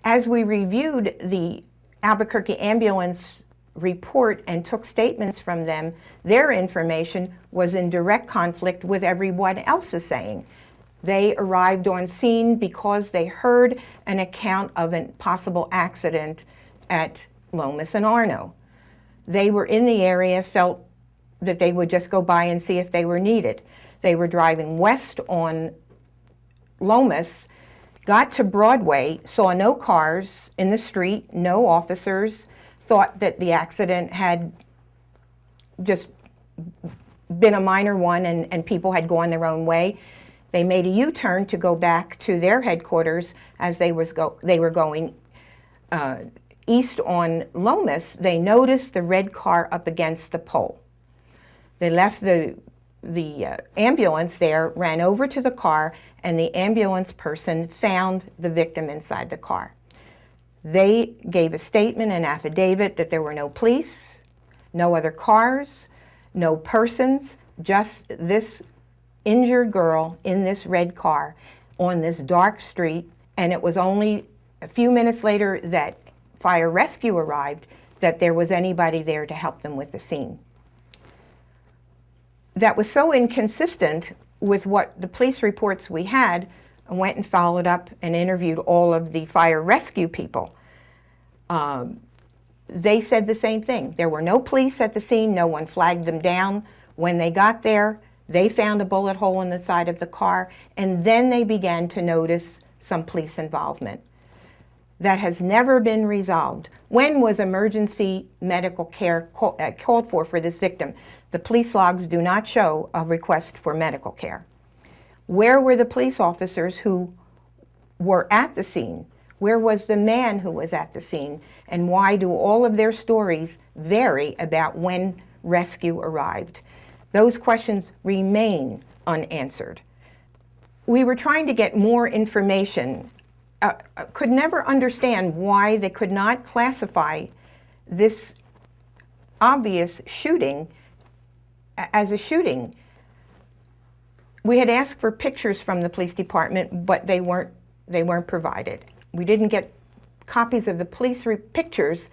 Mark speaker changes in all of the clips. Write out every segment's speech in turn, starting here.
Speaker 1: As we reviewed the Albuquerque ambulance report and took statements from them, their information was in direct conflict with everyone else is saying. They arrived on scene because they heard an account of a possible accident at Lomas and Arno. They were in the area, felt that they would just go by and see if they were needed. They were driving west on Lomas, got to Broadway, saw no cars in the street, no officers, thought that the accident had just been a minor one and people had gone their own way. They made a U-turn to go back to their headquarters as they were going east on Lomas. They noticed the red car up against the pole. They left the ambulance there, ran over to the car, and the ambulance person found the victim inside the car. They gave a statement, an affidavit, that there were no police, no other cars, no persons, just this injured girl in this red car on this dark street. And it was only a few minutes later that fire rescue arrived that there was anybody there to help them with the scene. That was so inconsistent with what the police reports we had. I went and followed up and interviewed all of the fire rescue people. They said the same thing. There were no police at the scene. No one flagged them down. When they got there, they found a bullet hole in the side of the car, and then they began to notice some police involvement. That has never been resolved. When was emergency medical care called for this victim? The police logs do not show a request for medical care. Where were the police officers who were at the scene? Where was the man who was at the scene? And why do all of their stories vary about when rescue arrived? Those questions remain unanswered. We were trying to get more information. Could never understand why they could not classify this obvious shooting as a shooting. We had asked for pictures from the police department, but they weren't provided. We didn't get copies of the police pictures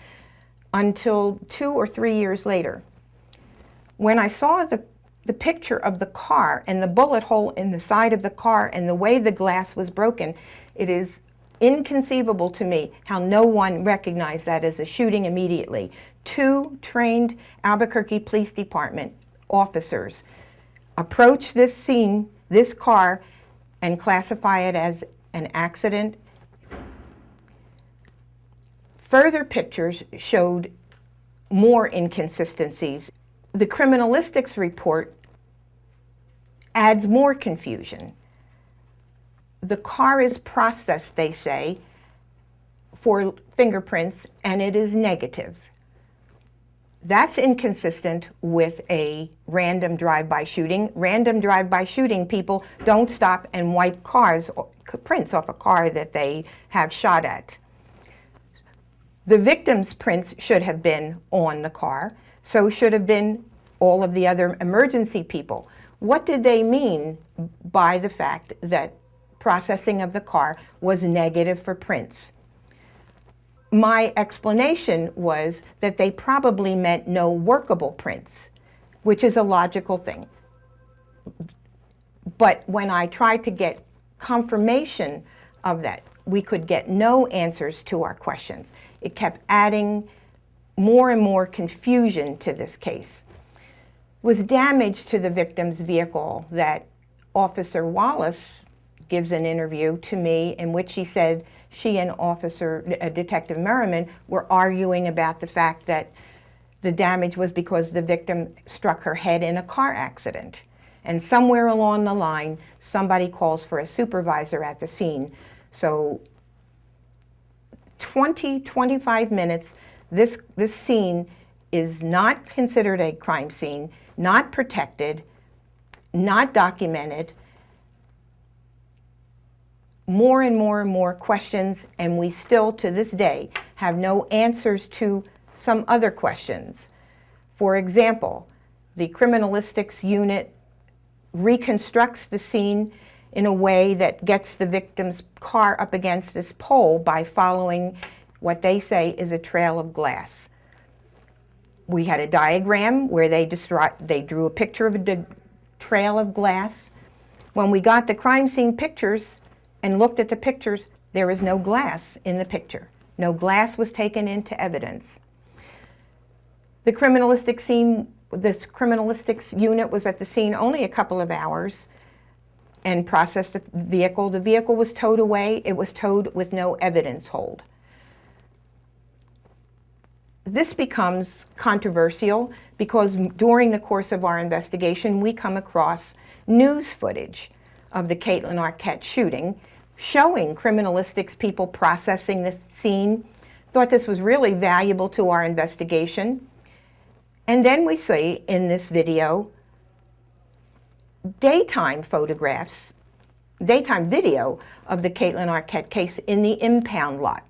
Speaker 1: until 2 or 3 years later. When I saw the picture of the car and the bullet hole in the side of the car and the way the glass was broken, it is inconceivable to me how no one recognized that as a shooting immediately. 2 trained Albuquerque Police Department officers approach this scene, this car, and classify it as an accident. Further pictures showed more inconsistencies. The criminalistics report adds more confusion. The car is processed, they say, for fingerprints, and it is negative. That's inconsistent with a random drive-by shooting. Random drive-by shooting, people don't stop and wipe prints off a car that they have shot at. The victim's prints should have been on the car, so should have been all of the other emergency people. What did they mean by the fact that processing of the car was negative for prints? My explanation was that they probably meant no workable prints, which is a logical thing. But when I tried to get confirmation of that, we could get no answers to our questions. It kept adding more and more confusion to this case. It was damage to the victim's vehicle that Officer Wallace gives an interview to me in which he said she and Detective Merriman were arguing about the fact that the damage was because the victim struck her head in a car accident. And somewhere along the line, somebody calls for a supervisor at the scene. So 25 minutes, this scene is not considered a crime scene, not protected, not documented. More and more and more questions, and we still, to this day, have no answers to some other questions. For example, the criminalistics unit reconstructs the scene in a way that gets the victim's car up against this pole by following what they say is a trail of glass. We had a diagram where they drew a picture of a trail of glass. When we got the crime scene pictures and looked at the pictures, there was no glass in the picture. No glass was taken into evidence. The criminalistics unit was at the scene only a couple of hours and processed the vehicle. The vehicle was towed away. It was towed with no evidence hold. This becomes controversial because during the course of our investigation, we come across news footage of the Kait and Arquette shooting, showing criminalistics people processing the scene. Thought this was really valuable to our investigation. And then we see in this video daytime video of the Kait and Arquette case in the impound lot.